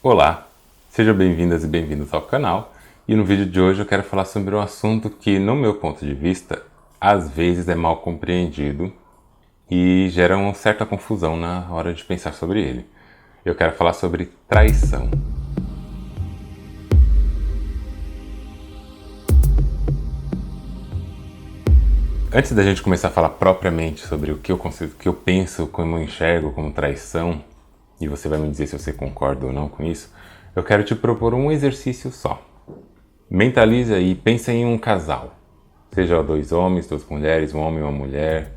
Olá, sejam bem-vindas e bem-vindos ao canal. E no vídeo de hoje eu quero falar sobre um assunto que, no meu ponto de vista, às vezes é mal compreendido e gera uma certa confusão na hora de pensar sobre ele. Eu quero falar sobre traição. Antes da gente começar a falar propriamente sobre o que eu penso, como eu enxergo como traição, e você vai me dizer se você concorda ou não com isso, eu quero te propor um exercício só. Mentalize aí, pensa em um casal. Seja dois homens, duas mulheres, um homem e uma mulher.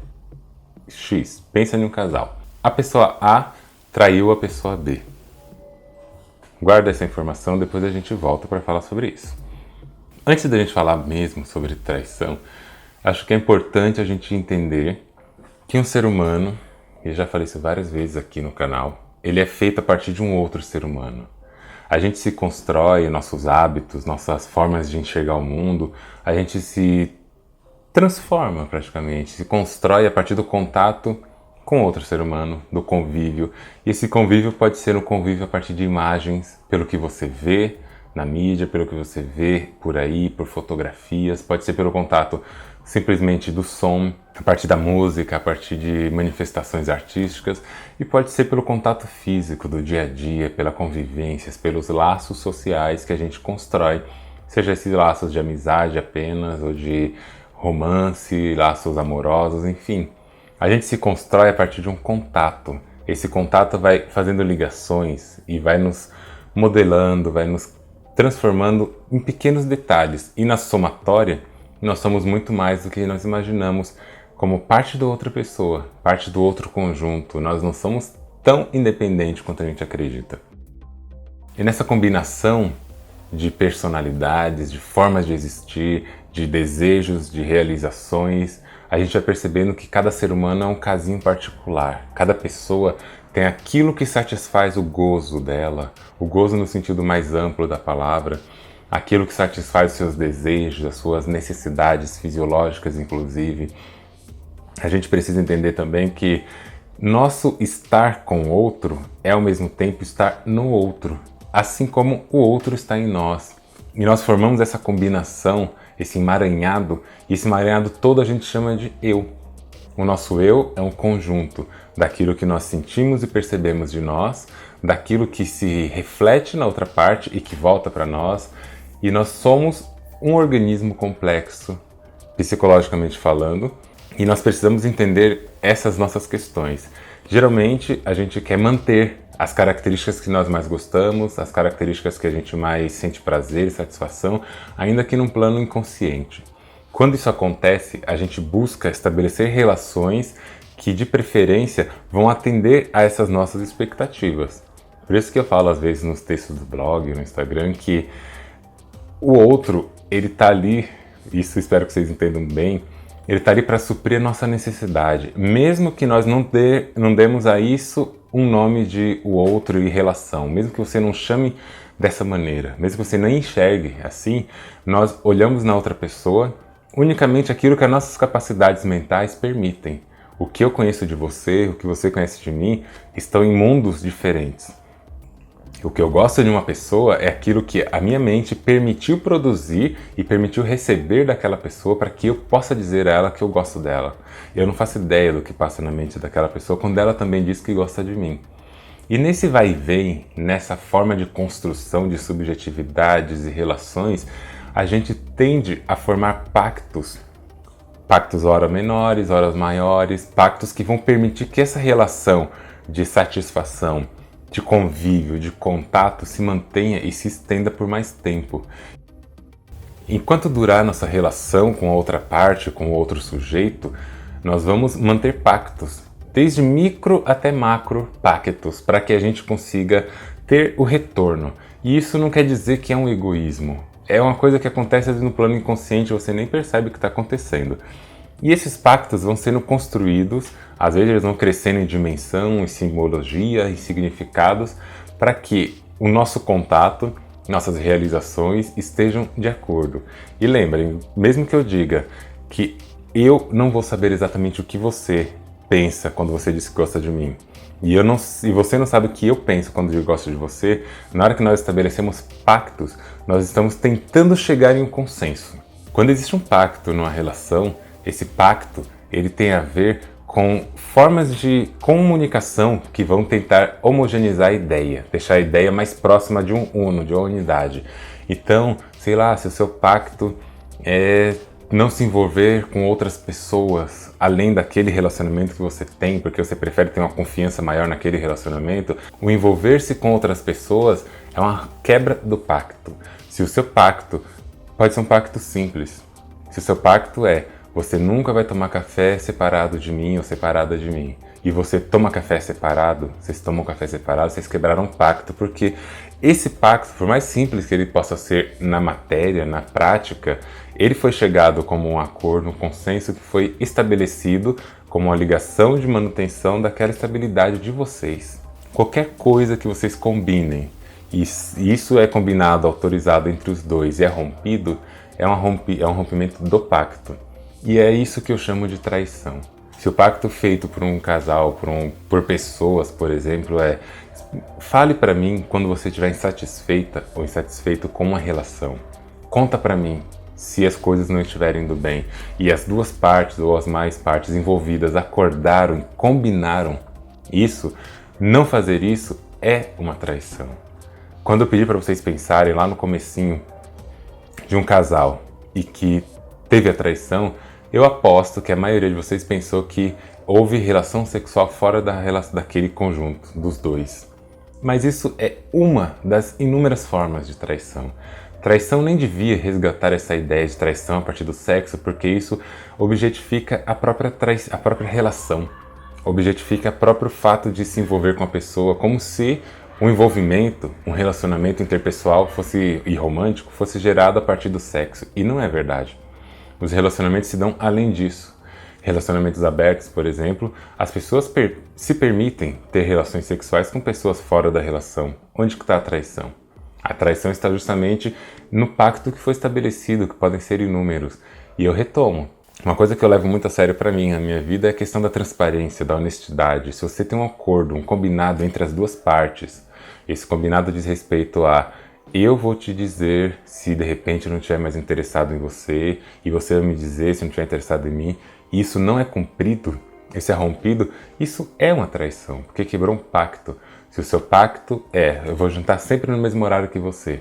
X. Pensa em um casal. A pessoa A traiu a pessoa B. Guarda essa informação, depois a gente volta para falar sobre isso. Antes da gente falar mesmo sobre traição, acho que é importante a gente entender que um ser humano, e eu já falei isso várias vezes aqui no canal, ele é feito a partir de um outro ser humano. A gente se constrói, nossos hábitos, nossas formas de enxergar o mundo, a gente se transforma praticamente, se constrói a partir do contato com outro ser humano, do convívio. E esse convívio pode ser um convívio a partir de imagens, pelo que você vê na mídia, pelo que você vê por aí, por fotografias, pode ser pelo contato simplesmente do som, a partir da música, a partir de manifestações artísticas, e pode ser pelo contato físico do dia a dia, pela convivência, pelos laços sociais que a gente constrói, seja esses laços de amizade apenas, ou de romance, laços amorosos, enfim. A gente se constrói a partir de um contato. Esse contato vai fazendo ligações e vai nos modelando, vai nos transformando em pequenos detalhes. E na somatória, nós somos muito mais do que nós imaginamos como parte da outra pessoa, parte do outro conjunto. Nós não somos tão independentes quanto a gente acredita. E nessa combinação de personalidades, de formas de existir, de desejos, de realizações, a gente vai percebendo que cada ser humano é um casinho particular. Cada pessoa tem aquilo que satisfaz o gozo dela, o gozo no sentido mais amplo da palavra, aquilo que satisfaz os seus desejos, as suas necessidades fisiológicas, inclusive. A gente precisa entender também que nosso estar com o outro é ao mesmo tempo estar no outro, assim como o outro está em nós. E nós formamos essa combinação, esse emaranhado, e esse emaranhado todo a gente chama de eu. O nosso eu é um conjunto daquilo que nós sentimos e percebemos de nós, daquilo que se reflete na outra parte e que volta para nós, e nós somos um organismo complexo, psicologicamente falando, e nós precisamos entender essas nossas questões. Geralmente a gente quer manter as características que nós mais gostamos, as características que a gente mais sente prazer e satisfação, ainda que num plano inconsciente. Quando isso acontece, a gente busca estabelecer relações que, de preferência, vão atender a essas nossas expectativas. Por isso que eu falo, às vezes, nos textos do blog, no Instagram, que o outro, ele tá ali, isso espero que vocês entendam bem, ele tá ali para suprir a nossa necessidade. Mesmo que nós não demos a isso um nome de o outro e relação, mesmo que você não chame dessa maneira, mesmo que você não enxergue assim, nós olhamos na outra pessoa unicamente aquilo que as nossas capacidades mentais permitem. O que eu conheço de você, o que você conhece de mim, estão em mundos diferentes. O que eu gosto de uma pessoa é aquilo que a minha mente permitiu produzir e permitiu receber daquela pessoa para que eu possa dizer a ela que eu gosto dela. Eu não faço ideia do que passa na mente daquela pessoa quando ela também diz que gosta de mim. E nesse vai e vem, nessa forma de construção de subjetividades e relações, a gente tende a formar pactos. Pactos ora menores, horas maiores, pactos que vão permitir que essa relação de satisfação, de convívio, de contato se mantenha e se estenda por mais tempo. Enquanto durar nossa relação com a outra parte, com o outro sujeito, nós vamos manter pactos, desde micro até macro pactos, para que a gente consiga ter o retorno. E isso não quer dizer que é um egoísmo. É uma coisa que acontece no plano inconsciente, você nem percebe o que está acontecendo. E esses pactos vão sendo construídos, às vezes eles vão crescendo em dimensão, em simbologia, em significados, para que o nosso contato, nossas realizações estejam de acordo. E lembrem, mesmo que eu diga que eu não vou saber exatamente o que você pensa quando você diz que gosta de mim, E você não sabe o que eu penso quando eu gosto de você. Na hora que nós estabelecemos pactos, nós estamos tentando chegar em um consenso. Quando existe um pacto numa relação, esse pacto ele tem a ver com formas de comunicação que vão tentar homogeneizar a ideia, deixar a ideia mais próxima de um uno, de uma unidade. Então, sei lá, se o seu pacto é não se envolver com outras pessoas além daquele relacionamento que você tem, porque você prefere ter uma confiança maior naquele relacionamento, o envolver-se com outras pessoas é uma quebra do pacto. Se o seu pacto pode ser um pacto simples, se o seu pacto é você nunca vai tomar café separado de mim ou separada de mim, e você toma café separado, vocês tomam café separado, vocês quebraram um pacto, porque esse pacto, por mais simples que ele possa ser na matéria, na prática, ele foi chegado como um acordo, um consenso que foi estabelecido como uma ligação de manutenção daquela estabilidade de vocês. Qualquer coisa que vocês combinem, e isso é combinado, autorizado entre os dois e é rompido, é um rompimento do pacto. E é isso que eu chamo de traição. Se o pacto feito por um casal, por pessoas, por exemplo, fale pra mim quando você estiver insatisfeita ou insatisfeito com uma relação. Conta pra mim se as coisas não estiverem indo bem e as duas partes ou as mais partes envolvidas acordaram e combinaram isso, não fazer isso é uma traição. Quando eu pedi para vocês pensarem lá no comecinho de um casal e que teve a traição, eu aposto que a maioria de vocês pensou que houve relação sexual fora daquele conjunto, dos dois. Mas isso é uma das inúmeras formas de traição. Traição nem devia resgatar essa ideia de traição a partir do sexo, porque isso objetifica a própria relação. Objetifica o próprio fato de se envolver com a pessoa, como se um envolvimento, um relacionamento interpessoal e romântico fosse gerado a partir do sexo. E não é verdade. Os relacionamentos se dão além disso. Relacionamentos abertos, por exemplo, as pessoas se permitem ter relações sexuais com pessoas fora da relação. Onde está a traição? A traição está justamente no pacto que foi estabelecido, que podem ser inúmeros. E eu retomo. Uma coisa que eu levo muito a sério para mim, na minha vida, é a questão da transparência, da honestidade. Se você tem um acordo, um combinado entre as duas partes, esse combinado diz respeito a eu vou te dizer se de repente eu não estiver mais interessado em você, e você vai me dizer se não estiver interessado em mim, e isso não é cumprido, isso é rompido, isso é uma traição, porque quebrou um pacto. Se o seu pacto eu vou jantar sempre no mesmo horário que você,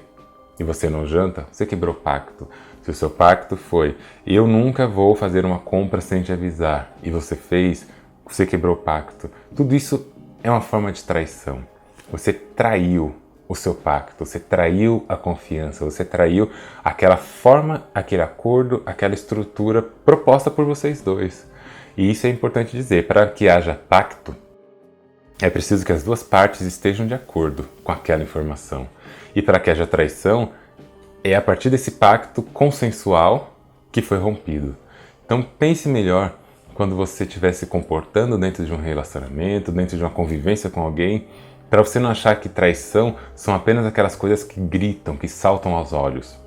e você não janta, você quebrou o pacto. Se o seu pacto foi, eu nunca vou fazer uma compra sem te avisar, e você fez, você quebrou o pacto. Tudo isso é uma forma de traição. Você traiu o seu pacto, você traiu a confiança, você traiu aquela forma, aquele acordo, aquela estrutura proposta por vocês dois. E isso é importante dizer, para que haja pacto, é preciso que as duas partes estejam de acordo com aquela informação. E para que haja traição, é a partir desse pacto consensual que foi rompido. Então pense melhor quando você estiver se comportando dentro de um relacionamento, dentro de uma convivência com alguém, para você não achar que traição são apenas aquelas coisas que gritam, que saltam aos olhos.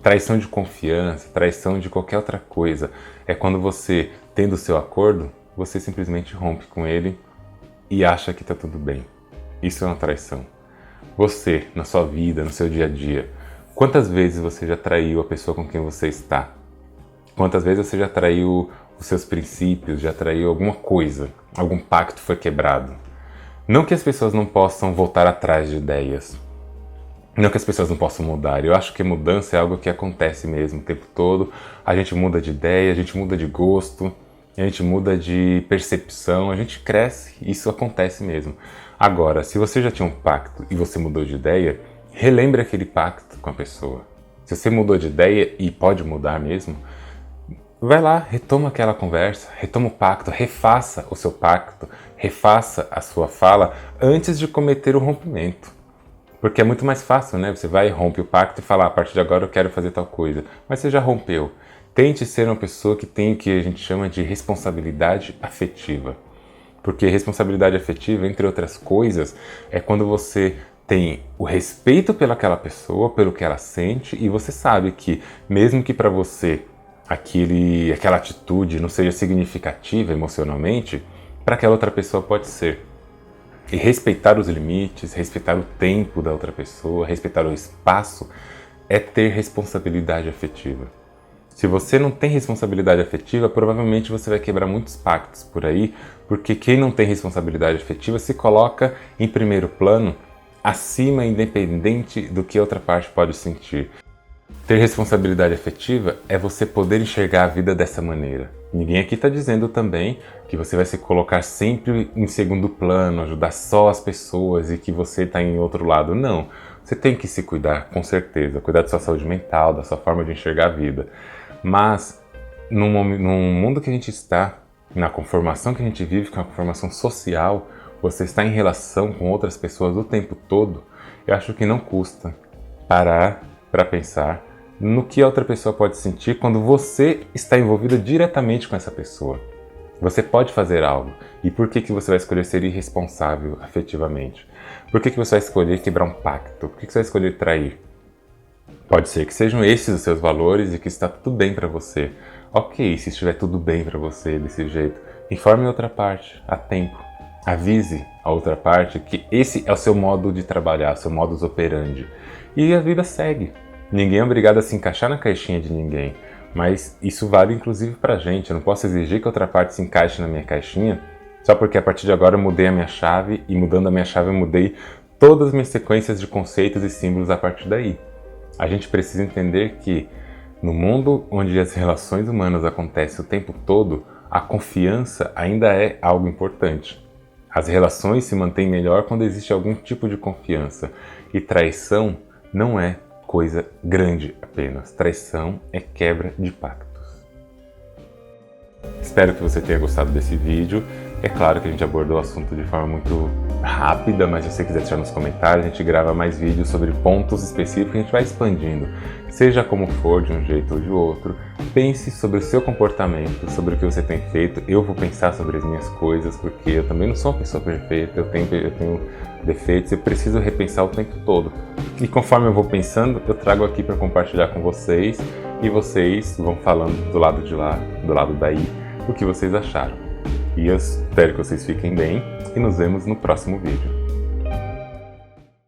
Traição de confiança, traição de qualquer outra coisa, é quando você, tendo o seu acordo, você simplesmente rompe com ele e acha que está tudo bem. Isso é uma traição. Você, na sua vida, no seu dia a dia, quantas vezes você já traiu a pessoa com quem você está? Quantas vezes você já traiu os seus princípios, já traiu alguma coisa, algum pacto foi quebrado? Não que as pessoas não possam voltar atrás de ideias, não que as pessoas não possam mudar. Eu acho que mudança é algo que acontece mesmo o tempo todo. A gente muda de ideia, a gente muda de gosto, a gente muda de percepção, a gente cresce, isso acontece mesmo. Agora, se você já tinha um pacto e você mudou de ideia, relembre aquele pacto com a pessoa. Se você mudou de ideia e pode mudar mesmo, vai lá, retoma aquela conversa, retoma o pacto, refaça o seu pacto, refaça a sua fala antes de cometer o rompimento. Porque é muito mais fácil, né? Você vai e rompe o pacto e fala, a partir de agora eu quero fazer tal coisa. Mas você já rompeu. Tente ser uma pessoa que tem o que a gente chama de responsabilidade afetiva. Porque responsabilidade afetiva, entre outras coisas, é quando você tem o respeito pelaquela pessoa, pelo que ela sente, e você sabe que, mesmo que para você aquela atitude não seja significativa emocionalmente, para aquela outra pessoa pode ser. E respeitar os limites, respeitar o tempo da outra pessoa, respeitar o espaço, é ter responsabilidade afetiva. Se você não tem responsabilidade afetiva, provavelmente você vai quebrar muitos pactos por aí, porque quem não tem responsabilidade afetiva se coloca em primeiro plano, acima, independente do que a outra parte pode sentir. Ter responsabilidade afetiva é você poder enxergar a vida dessa maneira. Ninguém aqui está dizendo também que você vai se colocar sempre em segundo plano, ajudar só as pessoas e que você está em outro lado. Não. Você tem que se cuidar, com certeza. Cuidar da sua saúde mental, da sua forma de enxergar a vida. Mas, num mundo que a gente está, na conformação que a gente vive, que é uma conformação social, você está em relação com outras pessoas o tempo todo, eu acho que não custa parar para pensar no que a outra pessoa pode sentir quando você está envolvida diretamente com essa pessoa. Você pode fazer algo. E por que você vai escolher ser irresponsável afetivamente? Por que você vai escolher quebrar um pacto? Por que você vai escolher trair? Pode ser que sejam esses os seus valores e que está tudo bem para você. Ok, se estiver tudo bem para você desse jeito, informe a outra parte, a tempo. Avise a outra parte que esse é o seu modo de trabalhar, seu modus operandi. E a vida segue. Ninguém é obrigado a se encaixar na caixinha de ninguém. Mas isso vale inclusive pra gente. Eu não posso exigir que a outra parte se encaixe na minha caixinha só porque a partir de agora eu mudei a minha chave e mudando a minha chave eu mudei todas as minhas sequências de conceitos e símbolos a partir daí. A gente precisa entender que no mundo onde as relações humanas acontecem o tempo todo, a confiança ainda é algo importante. As relações se mantêm melhor quando existe algum tipo de confiança. E traição não é coisa grande apenas. Traição é quebra de pactos. Espero que você tenha gostado desse vídeo. É claro que a gente abordou o assunto de forma muito rápida, mas se você quiser deixar nos comentários, a gente grava mais vídeos sobre pontos específicos e a gente vai expandindo. Seja como for, de um jeito ou de outro, pense sobre o seu comportamento, sobre o que você tem feito. Eu vou pensar sobre as minhas coisas, porque eu também não sou uma pessoa perfeita, eu tenho defeitos, eu preciso repensar o tempo todo. E conforme eu vou pensando, eu trago aqui para compartilhar com vocês, e vocês vão falando do lado de lá, do lado daí, o que vocês acharam. E eu espero que vocês fiquem bem e nos vemos no próximo vídeo.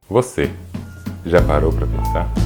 Você já parou para pensar?